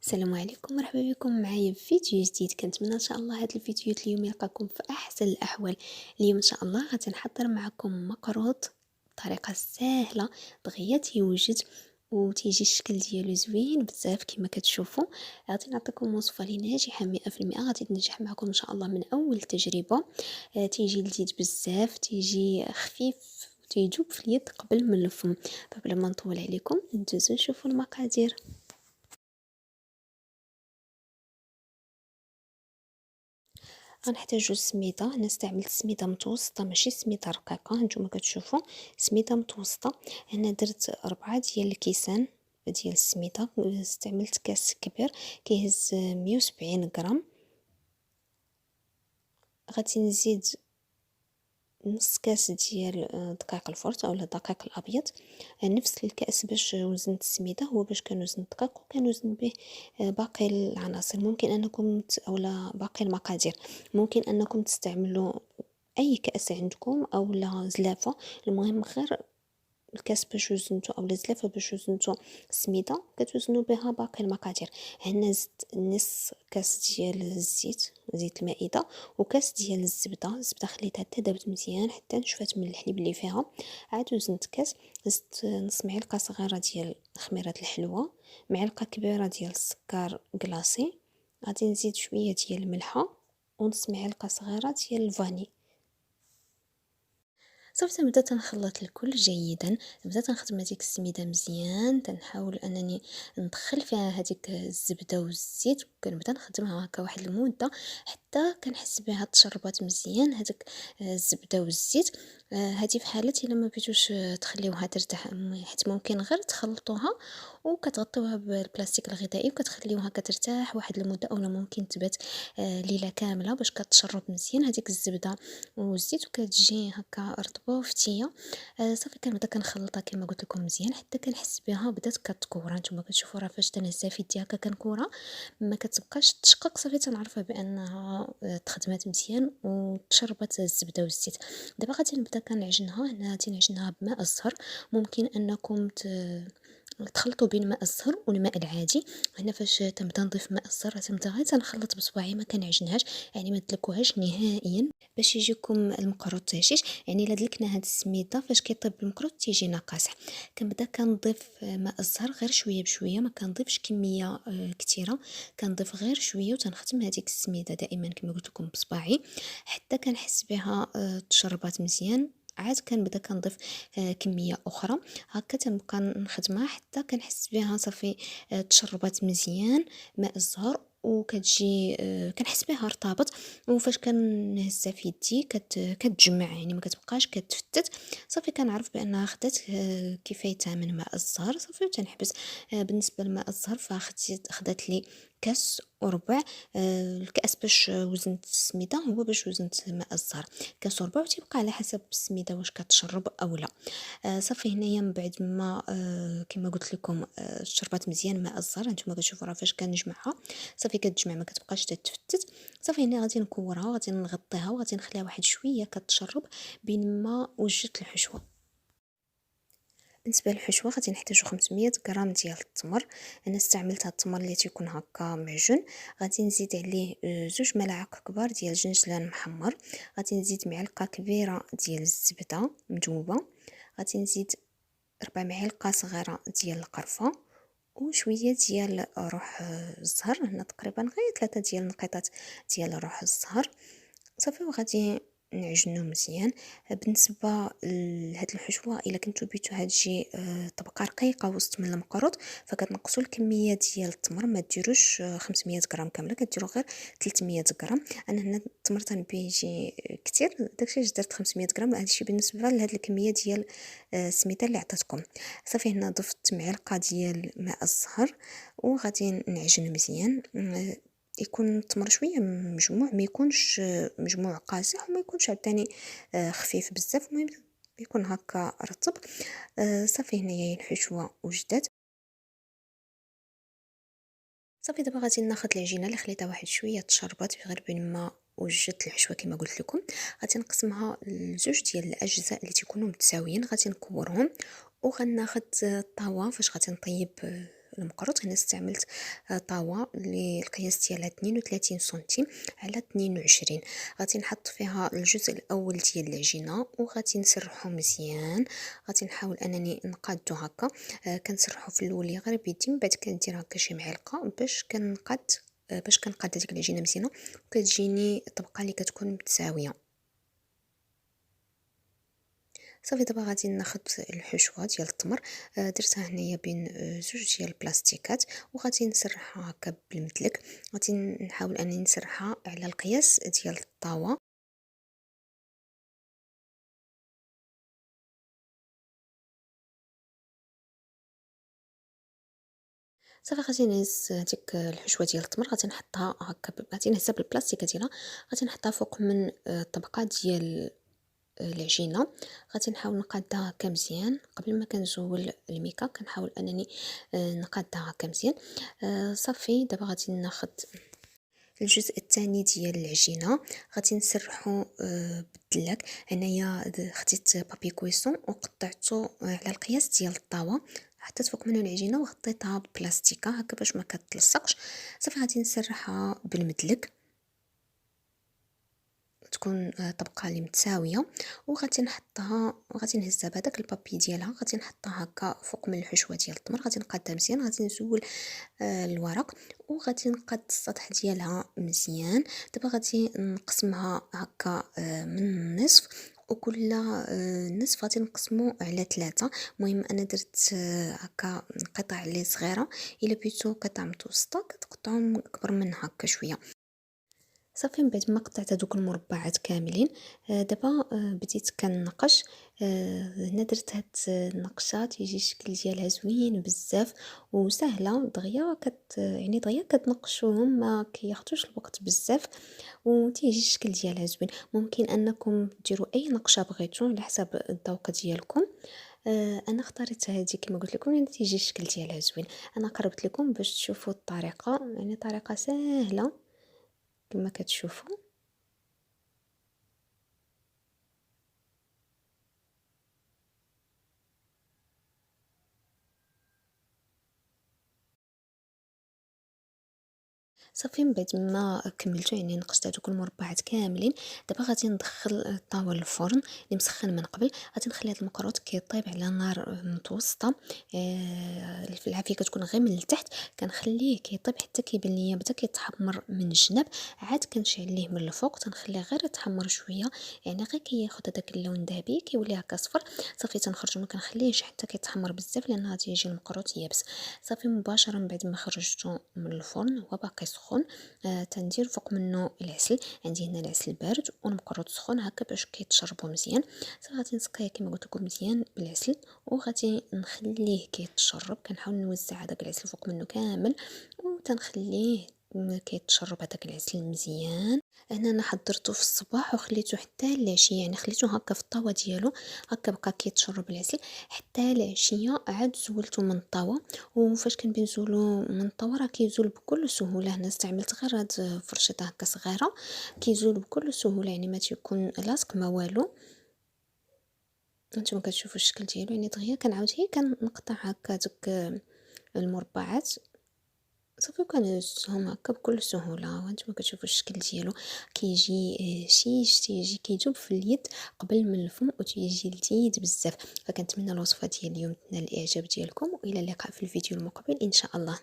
السلام عليكم، مرحبا بكم معايا في فيديو جديد. كنتمنى ان شاء الله هاد الفيديو اليوم يلقاكم في احسن الاحوال. اليوم ان شاء الله غادي نحضر معكم مقروط بطريقه سهله دغيا تيوجد وتيجي الشكل ديالو زوين بزاف كما كتشوفوا. غادي نعطيكم وصفه اللي ناجحه 100%، غادي تنجح معكم ان شاء الله من اول تجربه. تيجي لذيذ بزاف، تيجي خفيف، تيجوب في اليد قبل من الفم. فبلا ما نطول عليكم ندوزو نشوفوا المقادير. غنحتاجو السميده. انا استعملت سميده متوسطه ماشي سميده رقيقه، هانتوما كتشوفوا سميده متوسطه. انا درت 4 ديال الكيسان ديال السميده. استعملت كاس كبير كيهز 170 غرام. غادي نزيد نص كاس ديال دقيق الفرط اولا الدقيق الابيض، نفس الكاس باش وزنت السميده هو باش كنوزن الدقيق وكنوزن به باقي العناصر. ممكن انكم اولا باقي المقادير ممكن انكم تستعملوا اي كاس عندكم اولا زلافه، المهم غير الكاس باش وزنتو اولا زلافه باش وزنتو السميده كتوزنوا بها باقي المقادير. هنا زدت نص كاس ديال الزيت، زيت المائده، وكاس ديال الزبده خليتها حتى دابت مزيان حتى نشفات من الحليب اللي فيها. عاد وزنت كاس، زدت نص معلقه صغيره ديال خميره الحلوه، معلقه كبيره ديال السكر كلاصي، غادي نزيد شويه ديال الملحه ونص معلقه صغيره ديال الفاني. صافي تنبدا تنخلط الكل جيدا، نبدا تنخدم هذيك السميده مزيان، تنحاول انني ندخل فيها هذيك الزبده والزيت، كنبدا نخدمها هكا واحد المده حتى كنحس بها تشربات مزيان هذيك الزبده والزيت. هذه في حاله الا ما بغيتوش تخليوها ترتاح، حيت ممكن غير تخلطوها وكتغطيوها بالبلاستيك الغذائي وكتخليوها كترتاح واحد المده، اولا ممكن تبات ليله كامله باش كتشرب مزيان هذيك الزبده والزيت وكتجي هكا رطبه وفتيه. صافي كنبدا كنخلطها كما قلت لكم مزيان حتى كنحس بها بدات كتكورا. نتوما كتشوفوا راه فاش تنهزها في يدي هكا كنكورا ما كتبقاش تشقق، صافي تنعرفها بانها تخدمات مزيان وتشربت الزبده والزيت. دابا غادي نبدا كنعجنها. هنا غادي نعجنها بماء الزهر، ممكن انكم تخلطوا بين ماء الزهر والماء العادي. هنا فاش تنبدا نضيف ماء الزهر تنبدا غير تنخلط بصباعي، ما كنعجنهاش يعني ما تدلكوهاش نهائيا باش يجيكم المقروط هشيش. يعني الا دلكنا هاد السميده فاش كيطيب المقروط تيجي ناقص. كنبدا كنضيف ماء الزهر غير شويه بشويه، ما كنضيفش كميه كثيره، كنضيف غير شويه وتنخدم هذيك السميده دائما كما قلت لكم بصباعي حتى كنحس بها تشربات مزيان. عاد كنبدا كنضيف كميه اخرى هكا تنبقى نخدمها حتى كنحس بها صافي تشربات مزيان ماء الزهر وكتجي كنحس بها ارتبط. وفاش كنهزها في يدي كتجمع يعني ما كتبقاش كتفتت. صافي كنعرف بانها خدات كفايتها من ماء الزهر. صافي تنحبس. بالنسبه لماء الزهر خدات لي كاس وربع. الكاس باش وزنت السميده هو باش وزنت ماء الزهر كاس وربع، وتيبقى على حسب السميده واش كتشرب او لا. صافي هنايا من بعد ما كما قلت لكم شربات مزيان ماء الزهر. نتوما كتشوفوا راه فاش كنجمعها صافي كتجمع ما كتبقاش تتفتت. صافي هنا غادي نكورها وغادي نغطيها وغادي نخليها واحد شويه كتشرب بين ما وجدت الحشوه. بالنسبه للحشوه غادي نحتاجو 500 غرام ديال التمر. انا استعملت هاد التمر اللي تيكون هكا معجون. غادي نزيد عليه 2 ملاعق كبار ديال الجنجلان محمر. غادي نزيد معلقه كبيره ديال الزبده مذوبه. غادي نزيد 4 معالق صغيره ديال القرفه وشويه ديال روح الزهر. هنا تقريبا غير 3 ديال النقيطات ديال روح الزهر. صافي وغادي نعجنو مزيان. بالنسبه لهاد الحشوه الا كنتو بغيتوها تجي طبقه رقيقه وسط من المقروط فكتنقصوا الكميه ديال التمر، ما ديروش 500 غرام كامله، كديروا غير 300 غرام. انا هنا التمر تنبيه يجي كثير داكشي علاش درت 500 غرام. هادشي بالنسبه لهاد الكميه ديال السميده اللي عطيتكم. صافي هنا ضفت معلقه ديال ماء الزهر وغادي نعجن مزيان. يكون التمر شويه مجموع، ما يكونش مجموع قاصح وما يكونش عاوتاني خفيف بزاف، المهم يكون هكا رطب. صافي هنايا الحشوه وجدات. صافي دابا غادي ناخذ العجينه اللي خليتها واحد شويه تشربات غير بين ما وجدت الحشوه كما قلت لكم. غادي نقسمها لزوج ديال الاجزاء اللي تيكونوا متساويين، غادي نكورهم وغناخذ الطاوه فاش غادي نطيب المقروط. هنا استعملت طاوة للقياس ديالها 32 سنتيم على 22. غادي نحط فيها الجزء الاول ديال العجينه وغادي نسرحو مزيان. غادي نحاول انني نقادو هكا، كنسرحو في الاول غير بيدي، من بعد كندير هكا شي معلقه باش كنقاد هذيك العجينه مزيانه وكتجيني طبقه اللي كتكون متساويه. صافي دابا غادي ناخذ الحشوه ديال التمر، درتها هنايا بين زوج ديال البلاستيكات وغادي نسرحها هكا بالمدلك. غادي نحاول انني نسرحها على القياس ديال الطاوه. صافي غادي نهز هذيك الحشوه ديال التمر، غادي نحطها هكا غادي نهزها بالبلاستيكه ديالها، غادي نحطها فوق من طبقه ديال العجينه. غادي نحاول نقادها هكا مزيان قبل ما كنزول الميكا، كنحاول انني نقادها هكا مزيان. صافي دابا غادي ناخذ الجزء الثاني ديال العجينه، غادي نسرحو بالدلاك. هنايا خديت بابي كويسون وقطعته على القياس ديال الطاوه، حطيت فوق منه العجينه وغطيتها ببلاستيكه هكا باش ما كتلصقش. صافي غادي نسرحها بالمدلك تكون طبقه اللي متساويه، وغادي نحطها غادي نهزها بهذاك البابي ديالها، غادي نحطها هكا فوق من الحشوه ديال التمر، غادي نقادها مزيان. غادي نزول الورق وغادي نقاد السطح ديالها مزيان. دابا غادي نقسمها هكا من النصف، وكل نصف غادي نقسمو على 3. المهم انا درت هكا قطع اللي صغيره، الا بغيتو قطع متوسطه كتقطعوهم اكبر من هكا شويه. صافي من بعد ما قطعت هذوك المربعات كاملين، دابا بديت كنقش. هنا درت هاد النقشه تيجي الشكل ديالها زوين بزاف وسهله، دغيا يعني دغيا كتنقشوهم، ما كياخذوش الوقت بزاف وتيجي الشكل ديالها زوين. ممكن انكم ديروا اي نقشه بغيتو على حسب الذوق ديالكم. انا اختاريت هذه كما قلت لكم لان تيجي الشكل ديالها زوين. انا قربت لكم باش تشوفوا الطريقه، يعني طريقه سهله كما كتشوفوا. صافي من بعد ما كملتو يعني نقشت هذوك المربعات كاملين، دابا غادي ندخل الطاوه للفرن اللي مسخن من قبل. غادي نخلي هذا المقروط كيطيب على نار متوسطه، في العافيه كتكون غير من التحت. كنخليه كيطيب حتى كيبان ليا بدا كيتحمر من الجناب، عاد كنشعل ليه من الفوق تنخليه غير يتحمر شويه، يعني غير كياخذ هذاك اللون الذهبي كيولي هكا صفر. صافي تنخرجو، ما كنخليهش حتى كيتحمر بزاف لان غادي يجي المقروط يابس. صافي مباشره من بعد ما خرجته من الفرن هو باقي سخون، تندير فوق منه العسل. عندي هنا العسل بارد والمقروط سخون هكا باش كيتشربوا مزيان. صافي غادي نسقيه كما قلت لكم مزيان بالعسل وغادي نخليه كيتشرب. كنحاول نوزع هذاك العسل فوق منه كامل وتنخليه كيتشرب هذاك العسل مزيان. هنا انا حضرته في الصباح وخليته حتى العشيه، يعني خليته هكا في الطاوه ديالو هكا بقى كيتشرب العسل حتى العشيه. عاد زولته من الطاوه، وفاش كنزولو من الطاوه راه كيزول بكل سهوله. هنا استعملت غير هاد فرشيطه هكا صغيره كيزول بكل سهوله، يعني ما تيكون لاصق ما والو. نتوما كتشوفوا الشكل ديالو، يعني دغيا كنعاود هي كنقطع هكا دوك المربعات صافي وكنهزهم هكا بكل سهوله. وانتم كتشوفوا الشكل ديالو كيجي شيش، تيجي كيذوب في اليد قبل من الفم وتيجي لذيذ بزاف. فكنتمنى الوصفه ديال اليوم تنال الاعجاب ديالكم، والى اللقاء في الفيديو المقبل ان شاء الله.